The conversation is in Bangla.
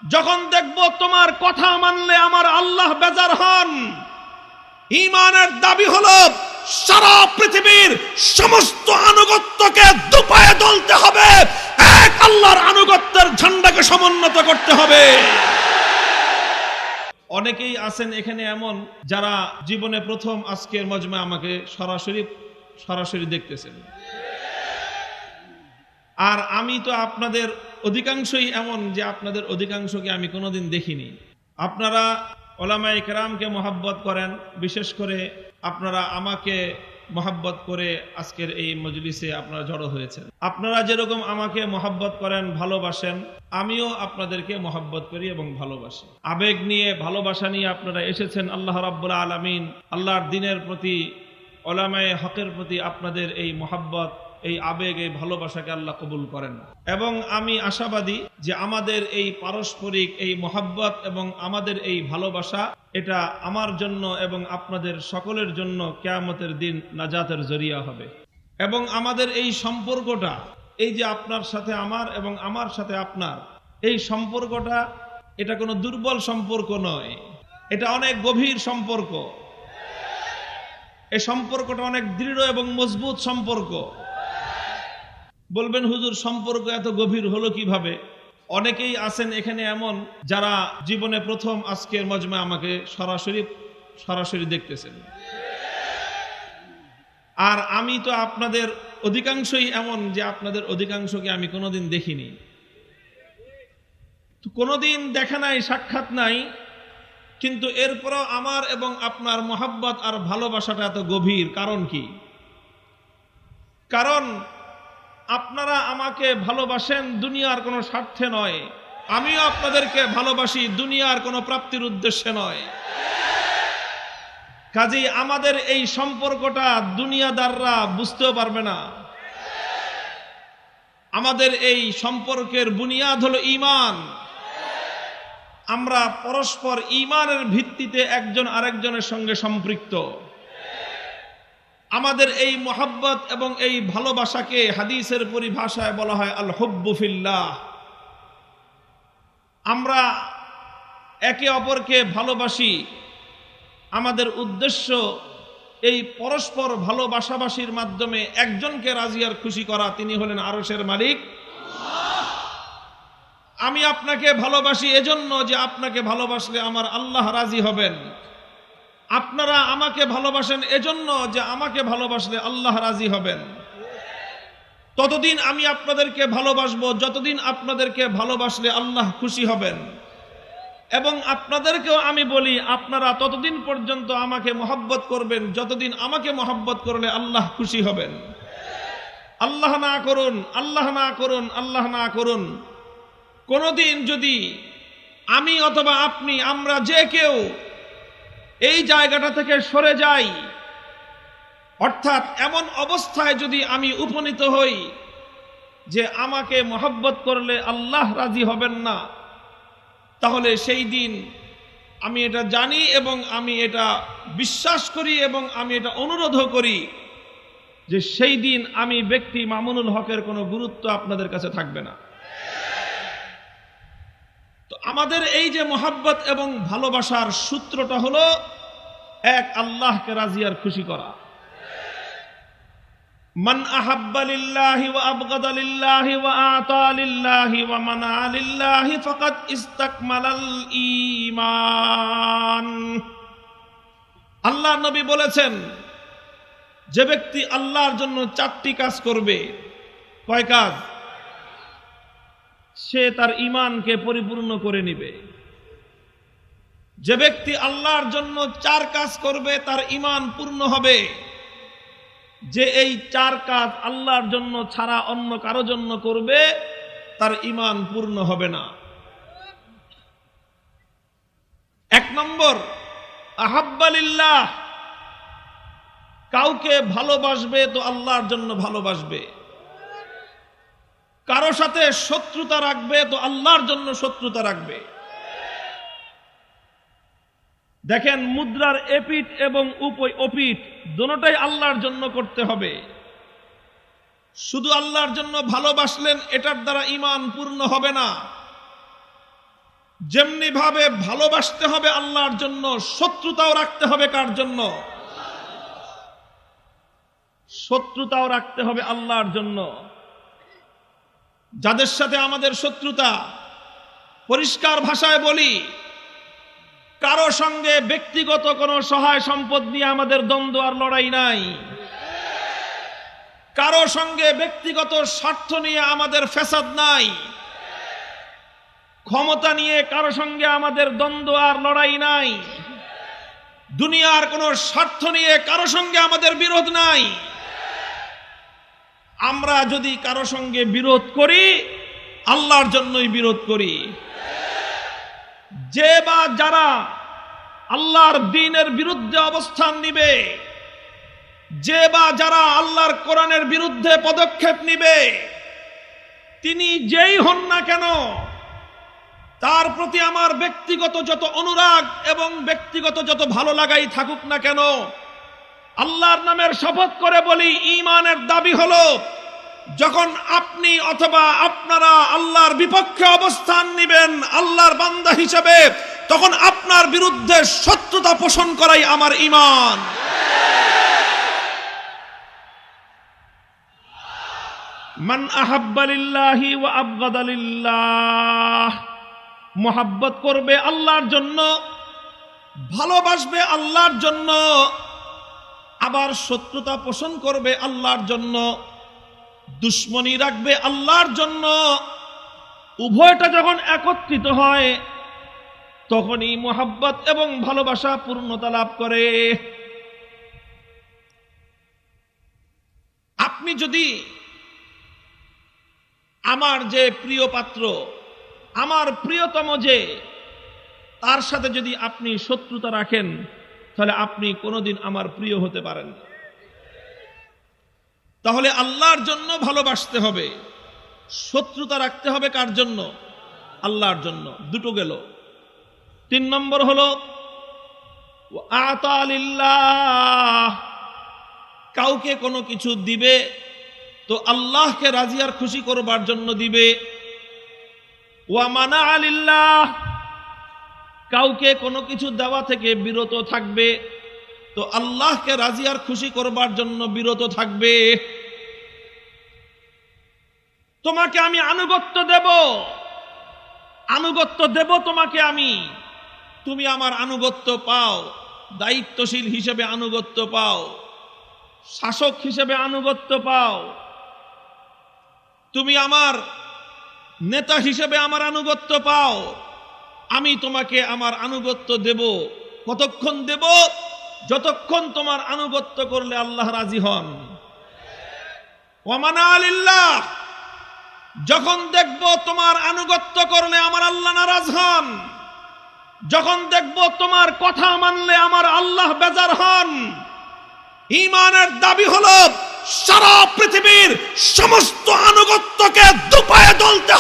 যখন দেখব তোমার কথা মানলে আমার আল্লাহ বেজার হন, ঈমানের দাবি হলো সারা পৃথিবীর সমস্ত আনুগত্যকে দুপায়ে তুলতে হবে, এক আল্লাহর আনুগত্যের ঝান্ডাকে সমুন্নত করতে হবে। অনেকেই আছেন এখানে এমন যারা জীবনে প্রথম আজকের মজমা আমাকে সরাসরি দেখতেছেন, আর আমি তো আপনাদের অধিকাংশই এমন যে আপনাদের অধিকাংশকে আমি কোনোদিন দেখিনি। আপনারা ওলামায়ে কেরামকে মহব্বত করেন, বিশেষ করে আপনারা আমাকে মহব্বত করে আজকের এই মজলিসে আপনারা জড়ো হয়েছেন। আপনারা যেরকম আমাকে মহব্বত করেন, ভালোবাসেন, আমিও আপনাদেরকে মহব্বত করি এবং ভালোবাসি। আবেগ নিয়ে, ভালোবাসা নিয়ে আপনারা এসেছেন। আল্লাহ রাব্বুল আলামিন আল্লাহর দ্বীনের প্রতি, ওলামায়ে হকের প্রতি আপনাদের এই মহব্বত, এই আবেগ, এই ভালোবাসাকে আল্লাহ কবুল করেন। এবং আমি আশাবাদী যে আমাদের এই পারস্পরিক এই মহব্বত এবং আমাদের এই ভালোবাসা, এটা আমার জন্য এবং আপনাদের সকলের জন্য কিয়ামতের দিন নাজাতের জরিয়া হবে। এবং আমাদের এই সম্পর্কটা, এই যে আপনার সাথে আমার এবং আমার সাথে আপনার এই সম্পর্কটা, এটা কোনো দুর্বল সম্পর্ক নয়, এটা অনেক গভীর সম্পর্ক। এই সম্পর্কটা অনেক দৃঢ় এবং মজবুত সম্পর্ক। বলবেন হুজুর সম্পর্ক এত গভীর হলো কিভাবে? অনেকেই আছেন এখানে এমন যারা জীবনে প্রথম আজকের মজমা আমাকে সরাসরি দেখতেছেন, আর আমি তো আপনাদের অধিকাংশই এমন যে আপনাদের অধিকাংশকে আমি কোনোদিন দেখিনি, কোনোদিন দেখা নাই, সাক্ষাৎ নাই, কিন্তু এরপরও আমার এবং আপনার মহব্বত আর ভালোবাসাটা এত গভীর। কারণ কি? কারণ আপনারা আমাকে ভালোবাসেন দুনিয়ার কোনো স্বার্থে নয়, আমিও আপনাদেরকে ভালোবাসি দুনিয়ার কোনো প্রাপ্তির উদ্দেশ্যে নয়। কাজেই আমাদের এই সম্পর্কটা দুনিয়াদাররা বুঝতেও পারবে না। আমাদের এই সম্পর্কের বুনিয়াদ হলো ঈমান। আমরা পরস্পর ঈমানের ভিত্তিতে একজন আরেকজনের সঙ্গে সম্পৃক্ত। আমাদের এই মহব্বত এবং এই ভালোবাসাকে হাদিসের পরিভাষায় বলা হয় আল হুব্বু ফিল্লাহ। আমরা একে অপরকে ভালোবাসি, আমাদের উদ্দেশ্য এই পরস্পর ভালোবাসাবাসির মাধ্যমে একজনকে রাজি আর খুশি করা, তিনি হলেন আরশের মালিক। আমি আপনাকে ভালোবাসি এজন্য যে আপনাকে ভালোবাসলে আমার আল্লাহ রাজি হবেন। আপনারা আমাকে ভালোবাসেন এজন্য যে আমাকে ভালোবাসলে আল্লাহ রাজি হবেন। ততদিন আমি আপনাদেরকে ভালোবাসবো যতদিন আপনাদেরকে ভালোবাসলে আল্লাহ খুশি হবেন। এবং আপনাদেরকেও আমি বলি, আপনারা ততদিন পর্যন্ত আমাকে মহব্বত করবেন যতদিন আমাকে মহব্বত করলে আল্লাহ খুশি হবেন। আল্লাহ না করুন, আল্লাহ না করুন, আল্লাহ না করুন, কোনদিন যদি আমি অথবা আপনি, আমরা যে কেউ এই জায়গাটা থেকে সরে যাই, অর্থাৎ এমন অবস্থায় যদি আমি উপনীত হই যে আমাকে মহব্বত করলে আল্লাহ রাজি হবেন না, তাহলে সেই দিন আমি এটা জানি এবং আমি এটা বিশ্বাস করি এবং আমি এটা অনুরোধও করি যে সেই দিন আমি ব্যক্তি মামুনুল হকের কোনো গুরুত্ব আপনাদের কাছে থাকবে না। তো আমাদের এই যে মহব্বত এবং ভালোবাসার সূত্রটা হলো এক আল্লাহকে রাজি আর খুশি করা। মান আহাব্বা লিল্লাহি ওয়া আবগাদা লিল্লাহি ওয়া আতা লিল্লাহি ওয়া মানা লিল্লাহি ফাকাদ ইস্তাকমালাল ঈমান। আল্লাহর নবী বলেছেন, যে ব্যক্তি আল্লাহর জন্য 4টি কাজ করবে, কয় কাজ? সে তার ঈমানকে পরিপূর্ণ করে নিবে। যে ব্যক্তি আল্লাহর জন্য 4 কাজ করবে তার ঈমান পূর্ণ হবে। যে এই 4 কাজ আল্লাহর জন্য ছাড়া অন্য কারো জন্য করবে তার ঈমান পূর্ণ হবে না। 1 নম্বর, আহাব্বা লিল্লাহ, কাউকে ভালোবাসবে তো আল্লাহর জন্য ভালোবাসবে। কারো সাথে শত্রুতা রাখবে তো আল্লাহর জন্য শত্রুতা রাখবে। দেখেন, মুদ্রার এপিঠ এবং ওপিঠ দুটোটাই আল্লাহর জন্য করতে হবে। শুধু আল্লাহর জন্য ভালোবাসলেন এটার দ্বারা ঈমান পূর্ণ হবে না। যেমনি ভাবে ভালোবাসতে হবে আল্লাহর জন্য, শত্রুতাও রাখতে হবে কার জন্য? শত্রুতাও রাখতে হবে আল্লাহর জন্য। যাদের সাথে আমাদের শত্রুতা, পরিষ্কার ভাষায় বলি, কারো সঙ্গে ব্যক্তিগত কোনো সহায় সম্পদ নিয়ে আমাদের দ্বন্দ্ব আর লড়াই নাই। কারো সঙ্গে ব্যক্তিগত স্বার্থ নিয়ে আমাদের ফ্যাসাদ নাই। ক্ষমতা নিয়ে কারো সঙ্গে আমাদের দ্বন্দ্ব আর লড়াই নাই। দুনিয়ার কোনো স্বার্থ নিয়ে কারো সঙ্গে আমাদের বিরোধ নাই। আমরা যদি কারো সঙ্গে বিরোধ করি, আল্লাহর জন্যই বিরোধ করি। যে বা যারা আল্লাহর দ্বীনের বিরুদ্ধে অবস্থান নিবে, যে বা যারা আল্লাহর কোরআনের বিরুদ্ধে পদক্ষেপ নিবে, তিনি যেই হন না কেন, তার প্রতি আমার ব্যক্তিগত যত অনুরাগ এবং ব্যক্তিগত যত ভালো লাগাই থাকুক না কেন, আল্লাহর নামের শপথ করে বলি, ঈমানের দাবি হলো, যখন আপনি অথবা আপনারা আল্লাহর বিপক্ষে অবস্থান নেবেন আল্লাহর বান্দা হিসেবে, তখন আপনার বিরুদ্ধে শত্রুতা পোষণ করাই আমার ঈমান। মান আহাব্বা লিল্লাহি ওয়া আবগাদা লিল্লাহ, মুহাব্বত করবে আল্লাহর জন্য, ভালোবাসবে আল্লাহর জন্য, আবার শত্রুতা পোষণ করবে আল্লাহর জন্য, দুশ্মনী রাখবে আল্লাহর জন্য। উভয়টা যখন একত্রিত হয়, তখনই মুহাব্বত এবং ভালোবাসা পূর্ণতা লাভ করে। আপনি যদি আমার যে প্রিয় পাত্র, আমার প্রিয়তম, যে তার সাথে যদি আপনি শত্রুতা রাখেন, তাহলে আপনি কোনোদিন আমার প্রিয় হতে পারেন না। তাহলে আল্লাহর জন্য ভালোবাসতে হবে, শত্রুতা রাখতে হবে কার জন্য? আল্লাহর জন্য। দুটো গেল। 3 নম্বর হলো আতা লিল্লাহ, কাউকে কোনো কিছু দিবে তো আল্লাহকে রাজি আর খুশি করবার জন্য দিবে। ওয়া মানা লিল্লাহ, কাউকে কোনো কিছু দেওয়া থেকে বিরত থাকবে তো আল্লাহকে রাজি আর খুশি করবার জন্য বিরত থাকবে। তোমাকে আমি আনুগত্য দেব তোমাকে আমি, তুমি আমার আনুগত্য পাও, দায়িত্বশীল হিসেবে আনুগত্য পাও, শাসক হিসেবে আনুগত্য পাও, তুমি আমার নেতা হিসেবে আমার আনুগত্য পাও। আমি তোমাকে আমার আনুগত্য দেব। কতক্ষণ দেব? যতক্ষণ তোমার আনুগত্য করলে আল্লাহ রাজি হন। ওয়া মানা লিল্লাহ, যখন দেখব তোমার আনুগত্য করলে আমার আল্লাহ নারাজ হন, যখন দেখব তোমার কথা মানলে আমার আল্লাহ বেজার হন। ঈমানের দাবি হলো সারা পৃথিবীর সমস্ত আনুগত্যকে দুপায়ে দলতে